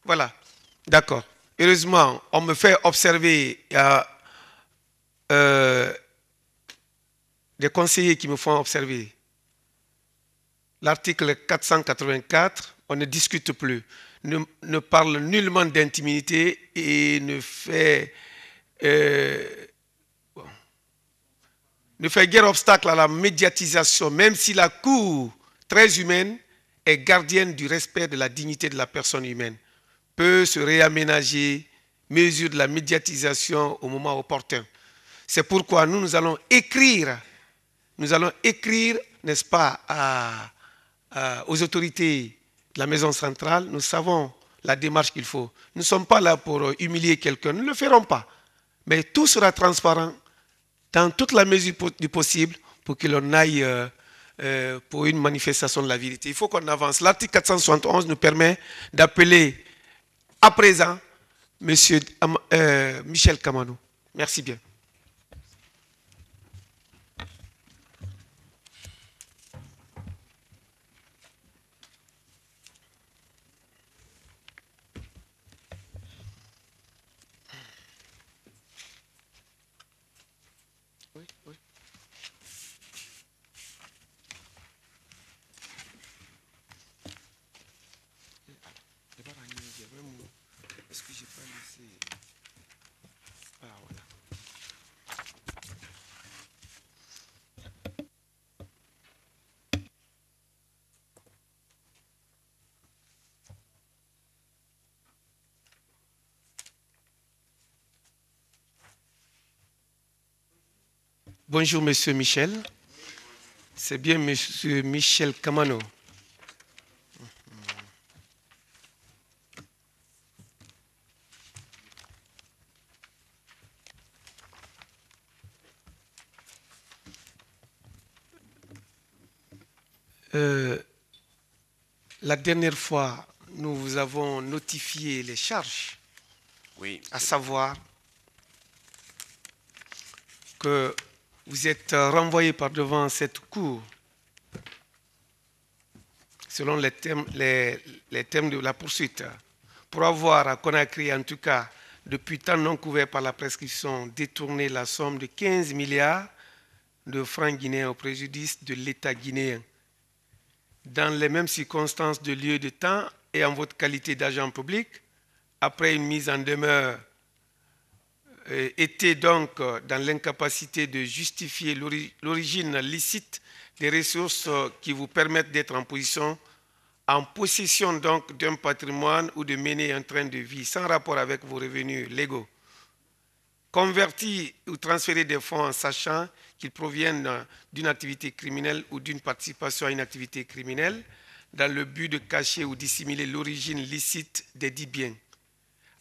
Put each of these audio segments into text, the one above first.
Voilà, d'accord. Heureusement, on me fait observer, il y a des conseillers qui me font observer. L'article 484, on ne discute plus, ne parle nullement d'intimité et ne fait guère obstacle à la médiatisation, même si la Cour, très humaine, est gardienne du respect de la dignité de la personne humaine, peut se réaménager, mesure de la médiatisation au moment opportun. C'est pourquoi nous allons écrire, n'est-ce pas, aux autorités de la maison centrale. Nous savons la démarche qu'il faut. Nous ne sommes pas là pour humilier quelqu'un, nous ne le ferons pas. Mais tout sera transparent dans toute la mesure du possible pour que l'on aille pour une manifestation de la vérité. Il faut qu'on avance. L'article 471 nous permet d'appeler à présent M. Michel Kamanou. Merci bien. Oui, oui. Est-ce que j'ai pas laissé... Ah, voilà. Bonjour, Monsieur Michel. C'est bien Monsieur Michel Kamano. La dernière fois, nous vous avons notifié les charges, Oui. à savoir que vous êtes renvoyé par devant cette cour selon les termes de la poursuite pour avoir à Conakry, en tout cas, depuis temps non couvert par la prescription, détourné la somme de 15 milliards de francs guinéens au préjudice de l'État guinéen. Dans les mêmes circonstances de lieu, de temps et en votre qualité d'agent public, après une mise en demeure, était donc dans l'incapacité de justifier l'origine licite des ressources qui vous permettent d'être en possession donc d'un patrimoine ou de mener un train de vie sans rapport avec vos revenus légaux. Convertir ou transférer des fonds en sachant qu'ils proviennent d'une activité criminelle ou d'une participation à une activité criminelle dans le but de cacher ou dissimuler l'origine licite des dits biens.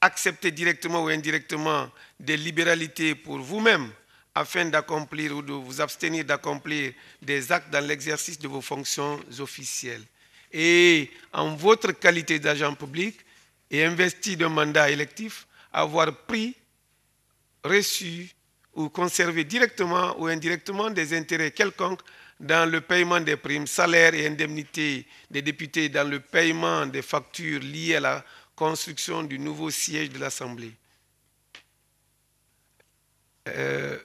Accepter directement ou indirectement des libéralités pour vous-même afin d'accomplir ou de vous abstenir d'accomplir des actes dans l'exercice de vos fonctions officielles. Et en votre qualité d'agent public et investi d'un mandat électif, avoir pris, reçu ou conservé directement ou indirectement des intérêts quelconques dans le paiement des primes, salaires et indemnités des députés, dans le paiement des factures liées à la construction du nouveau siège de l'Assemblée. Ouais.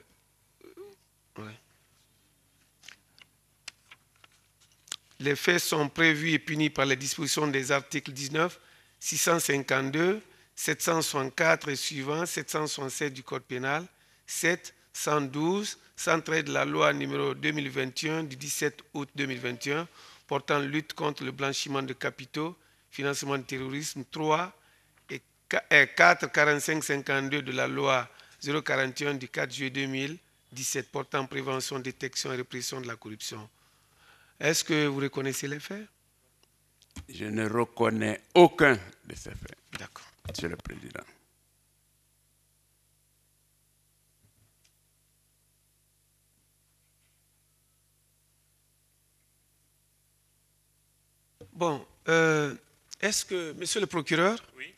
Les faits sont prévus et punis par les dispositions des articles 19, 652, 764 et suivants, 767 du Code pénal, 7, 112, 113 de la loi numéro 2021 du 17 août 2021 portant lutte contre le blanchiment de capitaux, financement du terrorisme, 3 et 4, 45, 52 de la loi 041 du 4 juillet 2017 portant prévention, détection et répression de la corruption. Est-ce que vous reconnaissez les faits? Je ne reconnais aucun de ces faits. D'accord. Monsieur le Président. Bon, est-ce que, monsieur le procureur, Oui.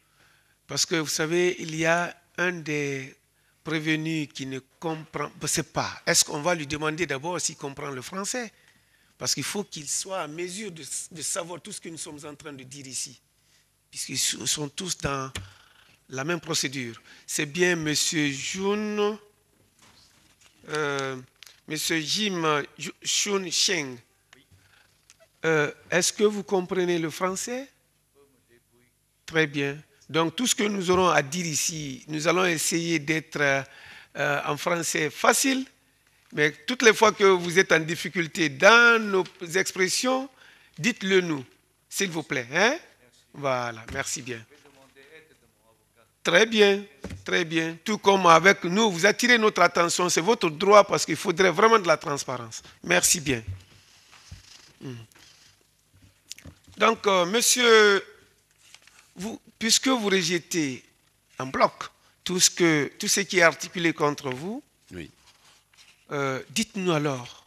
parce que vous savez, il y a un des prévenus qui ne comprend pas. Est-ce qu'on va lui demander d'abord s'il comprend le français? Parce qu'il faut qu'il soit en mesure de savoir tout ce que nous sommes en train de dire ici. puisqu'ils sont tous dans la même procédure. C'est bien M. Jun, M. Jim Shun Sheng. Est-ce que vous comprenez le français? Très bien. Donc tout ce que nous aurons à dire ici, nous allons essayer d'être en français facile, mais toutes les fois que vous êtes en difficulté dans nos expressions, dites-le nous, s'il vous plaît. Hein? Voilà, merci bien. Très bien, très bien. Tout comme avec nous, vous attirez notre attention, c'est votre droit parce qu'il faudrait vraiment de la transparence. Merci bien. Donc, monsieur, puisque vous rejetez en bloc tout ce qui est articulé contre vous, Oui. Dites-nous alors,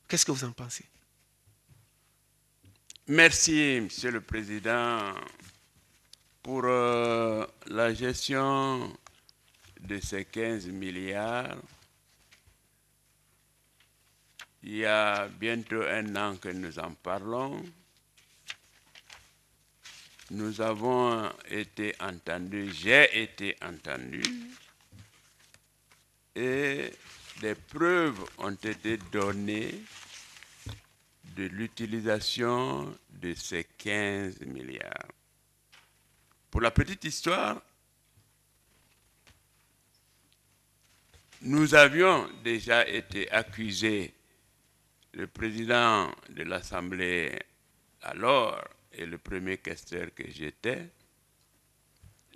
qu'est-ce que vous en pensez? Merci, Monsieur le Président, pour la gestion de ces 15 milliards. Il y a bientôt 1 an que nous en parlons. Nous avons été entendus, j'ai été entendu, et des preuves ont été données de l'utilisation de ces 15 milliards. Pour la petite histoire, nous avions déjà été accusés, le président de l'Assemblée alors et le premier questeur que j'étais,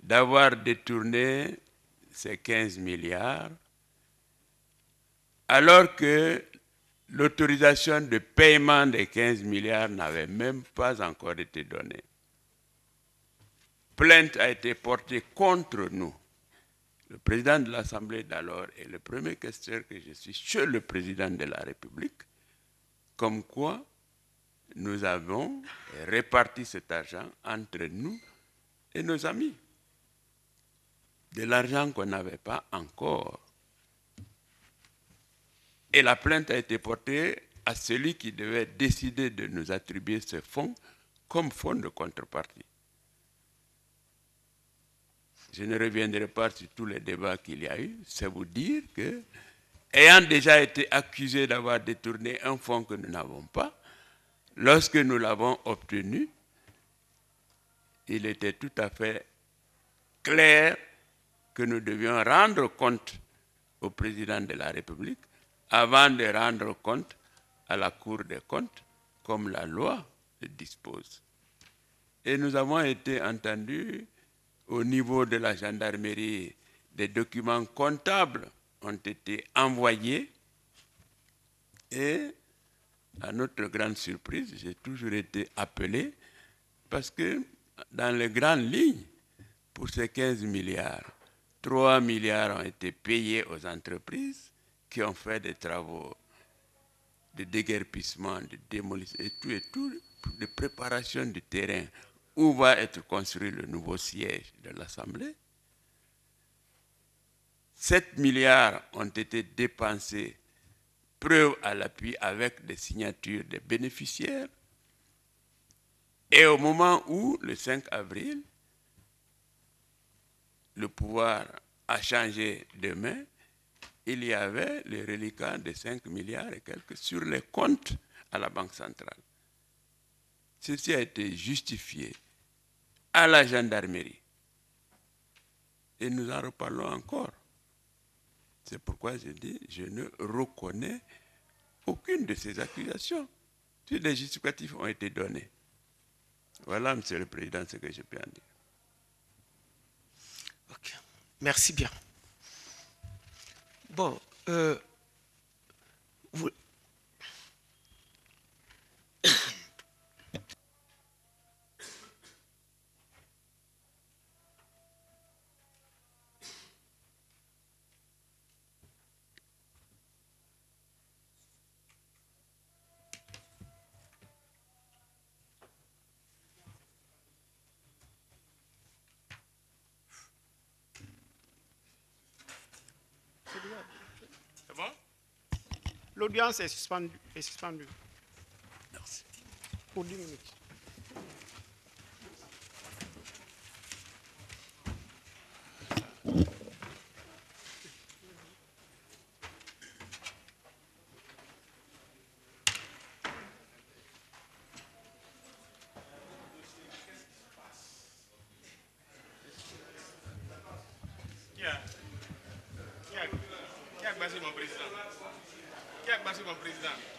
d'avoir détourné ces 15 milliards alors que l'autorisation de paiement des 15 milliards n'avait même pas encore été donnée. Plainte a été portée contre nous. Le président de l'Assemblée d'alors et le premier questeur que je suis chez le président de la République, comme quoi nous avons réparti cet argent entre nous et nos amis. De l'argent qu'on n'avait pas encore. Et la plainte a été portée à celui qui devait décider de nous attribuer ce fonds comme fonds de contrepartie. Je ne reviendrai pas sur tous les débats qu'il y a eu, c'est vous dire que, ayant déjà été accusé d'avoir détourné un fonds que nous n'avons pas, lorsque nous l'avons obtenu, il était tout à fait clair que nous devions rendre compte au président de la République avant de rendre compte à la Cour des comptes, comme la loi le dispose. Et nous avons été entendus au niveau de la gendarmerie, des documents comptables ont été envoyés et, à notre grande surprise, j'ai toujours été appelé parce que dans les grandes lignes, pour ces 15 milliards, 3 milliards ont été payés aux entreprises qui ont fait des travaux de déguerpissement, de démolition et tout, de préparation du terrain où va être construit le nouveau siège de l'Assemblée. 7 milliards ont été dépensés, preuve à l'appui, avec des signatures des bénéficiaires. Et au moment où, le 5 avril, le pouvoir a changé de main, il y avait le reliquat de 5 milliards et quelques sur les comptes à la Banque centrale. Ceci a été justifié à la gendarmerie. Et nous en reparlons encore. C'est pourquoi je dis, je ne reconnais aucune de ces accusations. Tous les justificatifs ont été donnés. Voilà, Monsieur le Président, ce que je peux en dire. Ok, merci bien. Bon, vous... C'est bon? L'audience est suspendue. Merci. Pour 10 minutes. Qui a glacé mon président? Qui a glacé mon président?